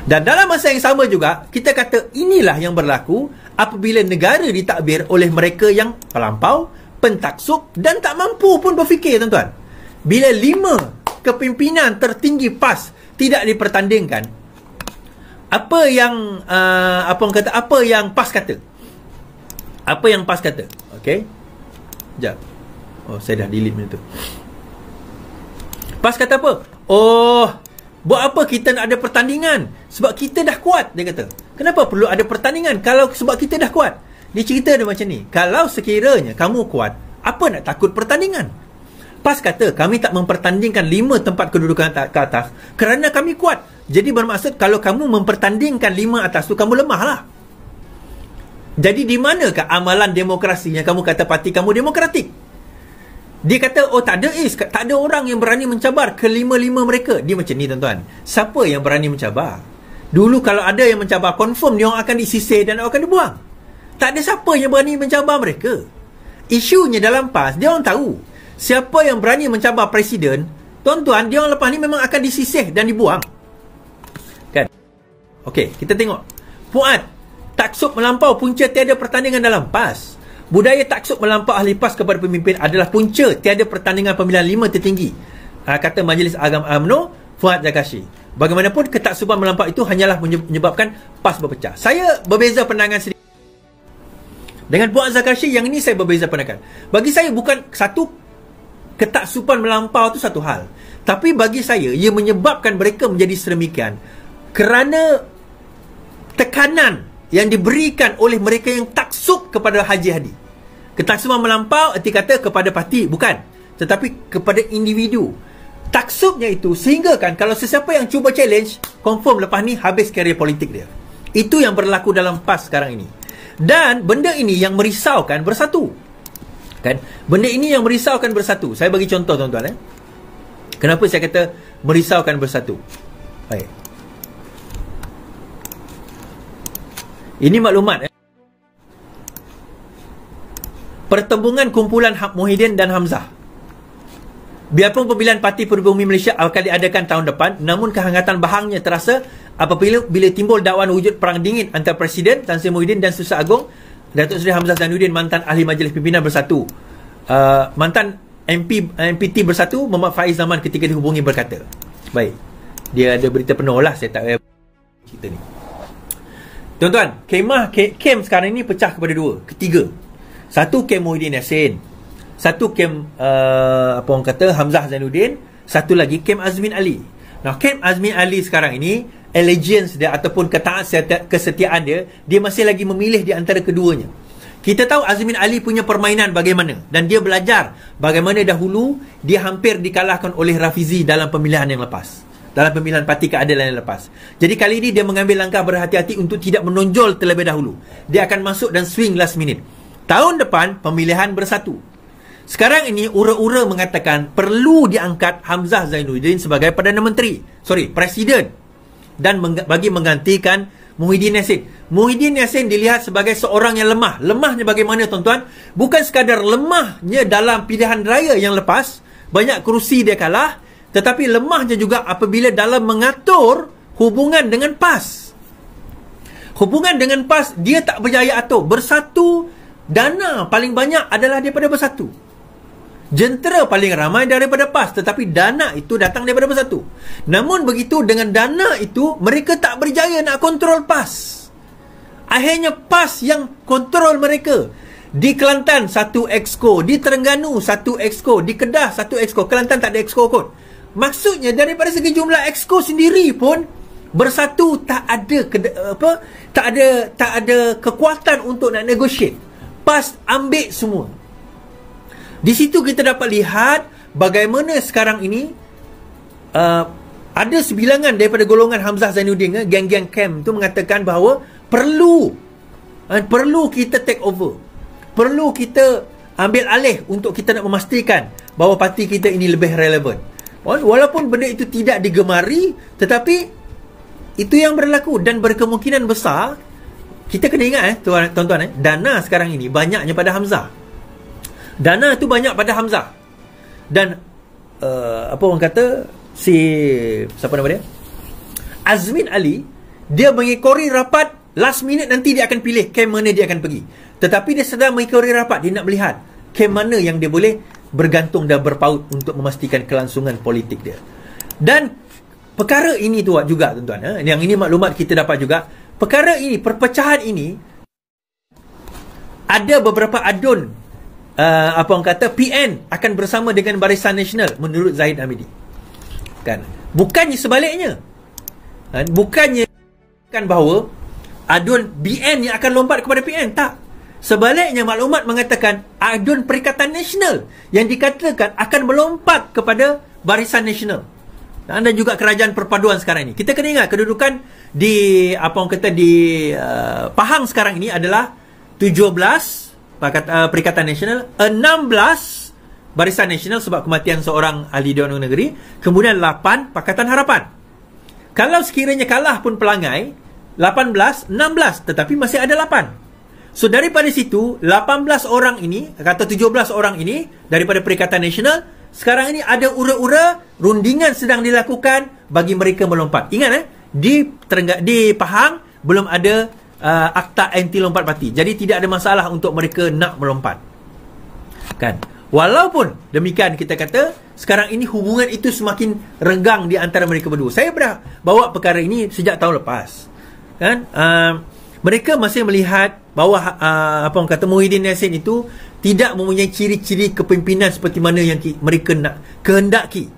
Dan dalam masa yang sama juga, kita kata inilah yang berlaku apabila negara ditadbir oleh mereka yang pelampau, pentaksub dan tak mampu pun berfikir, tuan-tuan. Bila 5 kepimpinan tertinggi PAS tidak dipertandingkan, apa yang apa yang PAS kata? Apa yang PAS kata? Okey. Sekejap. Oh, saya dah delete benda tu. PAS kata apa? Oh, buat apa kita nak ada pertandingan? Sebab kita dah kuat, dia kata. Kenapa perlu ada pertandingan kalau sebab kita dah kuat? Dia cerita dia macam ni. Kalau sekiranya kamu kuat, apa nak takut pertandingan? PAS kata, kami tak mempertandingkan 5 tempat kedudukan ke atas kerana kami kuat. Jadi bermaksud kalau kamu mempertandingkan 5 atas tu, kamu lemah lah. Jadi di manakah amalan demokrasi yang kamu kata parti kamu demokratik? Dia kata, oh tak ada orang yang berani mencabar kelima-lima mereka. Dia macam ni, tuan-tuan. Siapa yang berani mencabar? Dulu kalau ada yang mencabar, confirm dia orang akan disisir dan akan dibuang. Tak ada siapa yang berani mencabar mereka. Isunya dalam PAS, dia orang tahu siapa yang berani mencabar presiden, tuan-tuan, dia orang lepas ni memang akan disisih dan dibuang. Kan? Okey, kita tengok. Fuad, taksub melampau punca tiada pertandingan dalam PAS. Budaya taksub melampau ahli PAS kepada pemimpin adalah punca tiada pertandingan pemilihan 5 tertinggi, kata Majlis Agama UMNO Fuad Zakashi. Bagaimanapun ketaksuban melampau itu hanyalah menyebabkan PAS berpecah. Saya berbeza pandangan sedikit dengan Fuad Zakashi. Yang ini saya berbeza pandangan. Bagi saya bukan satu ketaksuban melampau itu satu hal, tapi bagi saya ia menyebabkan mereka menjadi sedemikian kerana tekanan yang diberikan oleh mereka yang taksub kepada Haji Hadi. Ketaksuban melampau erti kata kepada parti, bukan, tetapi kepada individu. Taksubnya itu sehingga kan kalau sesiapa yang cuba challenge, confirm lepas ni habis karier politik dia. Itu yang berlaku dalam PAS sekarang ini. Dan benda ini yang merisaukan bersatu. Kan? Benda ini yang merisaukan bersatu. Saya bagi contoh, tuan-tuan. Kenapa saya kata merisaukan bersatu? Baik. Ini maklumat. Pertembungan kumpulan Muhyiddin dan Hamzah. Biarpun pemilihan Parti Pribumi Malaysia akan diadakan tahun depan, namun kehangatan bahangnya terasa apabila timbul dakwaan wujud perang dingin antara Presiden Tan Sri Muhyiddin dan Susah Agong Datuk Seri Hamzah Zainuddin, mantan ahli Majlis Pimpinan Bersatu. Mantan MPT Bersatu Muhammad Faiz Zaman ketika dihubungi berkata, baik, dia ada berita penuh lah, saya tak cerita ni. Tuan-tuan, kem sekarang ni pecah kepada 2, ketiga. Satu kem Muhyiddin Yassin, satu kem apa orang kata Hamzah Zainuddin, satu lagi kem Azmin Ali. Nah, kem Azmin Ali sekarang ini, allegiance dia ataupun kesetiaan dia masih lagi memilih di antara keduanya. Kita tahu Azmin Ali punya permainan bagaimana, dan dia belajar bagaimana dahulu dia hampir dikalahkan oleh Rafizi dalam pemilihan yang lepas, dalam pemilihan Parti Keadilan yang lepas. Jadi kali ini dia mengambil langkah berhati-hati untuk tidak menonjol terlebih dahulu. Dia akan masuk dan swing last minute. Tahun depan pemilihan bersatu. Sekarang ini ura-ura mengatakan perlu diangkat Hamzah Zainuddin sebagai Perdana Menteri, Presiden, dan bagi menggantikan Muhyiddin Yassin. Muhyiddin Yassin dilihat sebagai seorang yang lemah. Lemahnya bagaimana, tuan-tuan? Bukan sekadar lemahnya dalam pilihan raya yang lepas, banyak kerusi dia kalah, tetapi lemahnya juga apabila dalam mengatur hubungan dengan PAS. Hubungan dengan PAS dia tak berjaya atur. Bersatu, dana paling banyak adalah daripada Bersatu. Jentera paling ramai daripada PAS, tetapi dana itu datang daripada Bersatu. Namun begitu, dengan dana itu mereka tak berjaya nak kontrol PAS. Akhirnya PAS yang kontrol mereka. Di Kelantan satu exco, di Terengganu satu exco, di Kedah satu exco. Kelantan tak ada exco kot. Maksudnya daripada segi jumlah exco sendiri pun Bersatu tak ada kekuatan untuk nak negotiate. PAS ambil semua. Di situ kita dapat lihat bagaimana sekarang ini ada sebilangan daripada golongan Hamzah Zainuddin, geng-geng camp tu mengatakan bahawa perlu kita take over, perlu kita ambil alih untuk kita nak memastikan bahawa parti kita ini lebih relevan. Walaupun benda itu tidak digemari, tetapi itu yang berlaku. Dan berkemungkinan besar, kita kena ingat tuan-tuan, dana sekarang ini banyaknya pada Hamzah. Dana tu banyak pada Hamzah. Dan apa orang kata, siapa nama dia, Azmin Ali, Dia mengekori rapat, last minute nanti dia akan pilih kem mana dia akan pergi. Tetapi dia sedang mengekori rapat, dia nak melihat kem mana yang dia boleh bergantung dan berpaut untuk memastikan kelangsungan politik dia. Dan perkara ini tu juga tuan-tuan, yang ini maklumat kita dapat juga. Perkara ini, perpecahan ini, ada beberapa adun apa orang kata PN akan bersama dengan Barisan Nasional menurut Zahid Hamidi. Kan? Bukannya sebaliknya. Bukannya bahawa adun BN yang akan lompat kepada PN, tak. Sebaliknya maklumat mengatakan adun Perikatan Nasional yang dikatakan akan melompat kepada Barisan Nasional. Dan juga kerajaan perpaduan sekarang ini. Kita kena ingat kedudukan di apa orang kata di Pahang sekarang ini adalah 17 Perikatan Nasional, 16 Barisan Nasional sebab kematian seorang ahli Dewan Negeri, kemudian 8 Pakatan Harapan. Kalau sekiranya kalah pun pelangai 18, 16, tetapi masih ada 8. So daripada situ 18 orang ini, kata 17 orang ini daripada Perikatan Nasional, sekarang ini ada ura-ura rundingan sedang dilakukan bagi mereka melompat. Ingat di Pahang belum ada akta anti lompat parti. Jadi tidak ada masalah untuk mereka nak melompat. Kan? Walaupun demikian kita kata sekarang ini hubungan itu semakin renggang di antara mereka berdua. Saya pernah bawa perkara ini sejak tahun lepas. Kan? Mereka masih melihat bahawa apa orang kata Muhyiddin Yassin itu tidak mempunyai ciri-ciri kepimpinan seperti mana yang mereka nak kehendaki.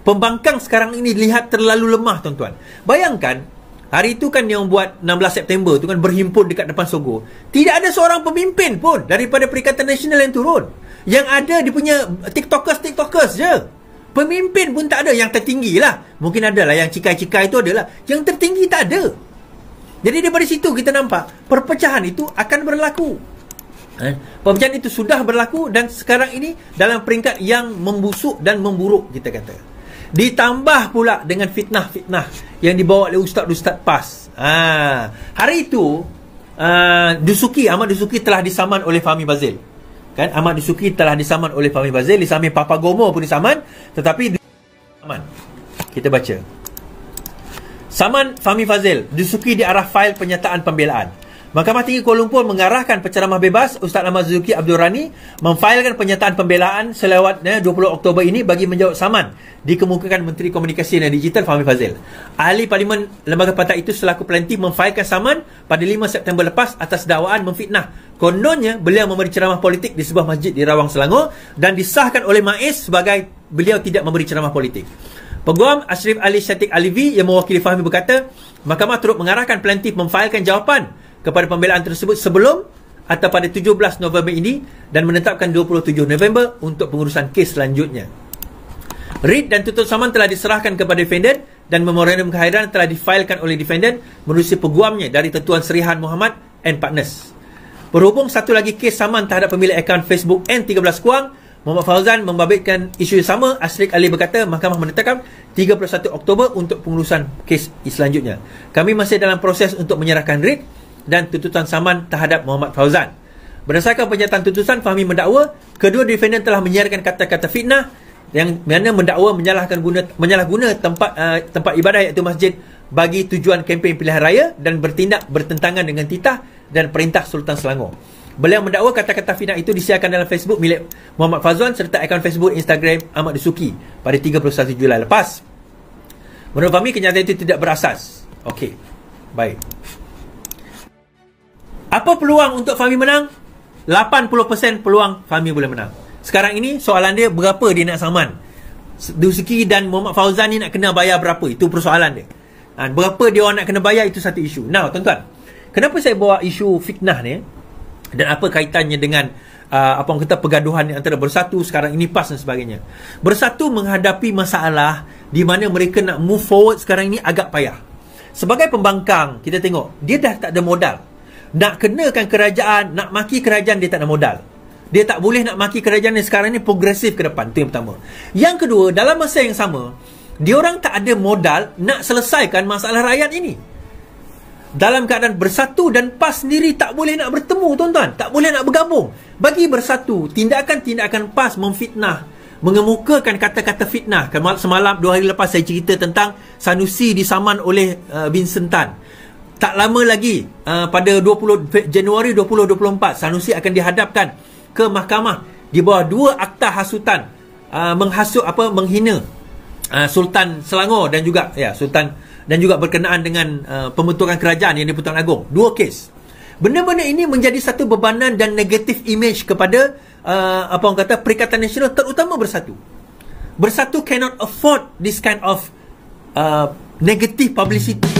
Pembangkang sekarang ini dilihat terlalu lemah, tuan-tuan. Bayangkan hari itu kan yang buat 16 September tu kan berhimpun dekat depan Sogo. Tidak ada seorang pemimpin pun daripada Perikatan Nasional yang turun. Yang ada dia punya TikTokers je. Pemimpin pun tak ada. Yang tertinggi lah, mungkin ada lah. Yang cikai-cikai itu adalah. Yang tertinggi tak ada. Jadi daripada situ kita nampak perpecahan itu akan berlaku. Perpecahan itu sudah berlaku dan sekarang ini dalam peringkat yang membusuk dan memburuk kita kata. Ditambah pula dengan fitnah-fitnah yang dibawa oleh ustaz-ustaz PAS. Hari itu Ahmad Dusuki telah disaman oleh Fahmi Fadzil. Kan, Ahmad Dusuki telah disaman oleh Fahmi Fadzil, di samping Papa Gomo pun disaman, tetapi disaman. Kita baca. Saman Fahmi Fadzil, Dusuki di arah fail penyataan pembelaan. Mahkamah Tinggi Kuala Lumpur mengarahkan penceramah bebas Ustaz Ahmad Zuki Abdul Rani memfailkan penyataan pembelaan selewat 20 Oktober ini bagi menjawab saman dikemukakan Menteri Komunikasi dan Digital Fahmi Fadzil. Ahli Parlimen Lembaga Partai itu selaku pelanti memfailkan saman pada 5 September lepas atas dakwaan memfitnah. Kononnya beliau memberi ceramah politik di sebuah masjid di Rawang Selangor dan disahkan oleh MAIS sebagai beliau tidak memberi ceramah politik. Peguam Ashrif Ali Syatik Alivi yang mewakili Fahmi berkata, Mahkamah turut mengarahkan pelanti memfailkan jawapan kepada pembelaan tersebut sebelum atau pada 17 November ini dan menetapkan 27 November untuk pengurusan kes selanjutnya. Writ dan tuntut saman telah diserahkan kepada defendant dan memorandum kehadiran telah difailkan oleh defendant menerusi peguamnya dari Tuan Sri Han Muhammad and Partners. Berhubung satu lagi kes saman terhadap pemilik akaun Facebook N13 Kuang, Muhammad Fauzan membabitkan isu yang sama. Asrik Ali berkata mahkamah menetapkan 31 Oktober untuk pengurusan kes selanjutnya. Kami masih dalam proses untuk menyerahkan writ dan tuntutan saman terhadap Muhammad Fauzan. Berdasarkan pernyataan tuntutan, Fahmi mendakwa kedua defendant telah menyiarkan kata-kata fitnah yang mana mendakwa menyalahguna tempat ibadah iaitu masjid bagi tujuan kempen pilihan raya dan bertindak bertentangan dengan titah dan perintah Sultan Selangor. Beliau mendakwa kata-kata fitnah itu disiarkan dalam Facebook milik Muhammad Fauzan serta akaun Facebook Instagram Ahmad Dusuki pada 31 Julai lepas. Menurut Fahmi, kenyataan itu tidak berasas. Okey, baik. Apa peluang untuk Fahmi menang? 80% peluang Fahmi boleh menang. Sekarang ini soalan dia, berapa dia nak saman? Dusuki dan Muhammad Fauzan ni nak kena bayar berapa? Itu persoalan dia. Berapa dia orang nak kena bayar, itu satu isu. Now, tuan-tuan, kenapa saya bawa isu fitnah ni dan apa kaitannya dengan apa orang kata pergaduhan antara Bersatu sekarang ini, PAS dan sebagainya. Bersatu menghadapi masalah di mana mereka nak move forward sekarang ini agak payah. Sebagai pembangkang, kita tengok dia dah tak ada modal. Nak kenakan kerajaan, nak maki kerajaan, dia tak ada modal. Dia tak boleh nak maki kerajaan yang sekarang ni progresif ke depan. Itu yang pertama. Yang kedua, dalam masa yang sama, diorang tak ada modal nak selesaikan masalah rakyat ini. Dalam keadaan Bersatu dan PAS sendiri tak boleh nak bertemu, tuan-tuan. Tak boleh nak bergabung. Bagi Bersatu, tindakan-tindakan PAS memfitnah, mengemukakan kata-kata fitnah. Semalam, 2 hari lepas saya cerita tentang Sanusi disaman oleh Vincent Tan. tak lama lagi, pada 20 Januari 2024, Sanusi akan dihadapkan ke mahkamah di bawah 2 akta hasutan menghina Sultan Selangor dan juga Sultan, dan juga berkenaan dengan pembentukan kerajaan yang di-Pertuan Agong. 2 kes. Benda-benda ini menjadi satu bebanan dan negatif image kepada Perikatan Nasional, terutama Bersatu. Bersatu cannot afford this kind of negative publicity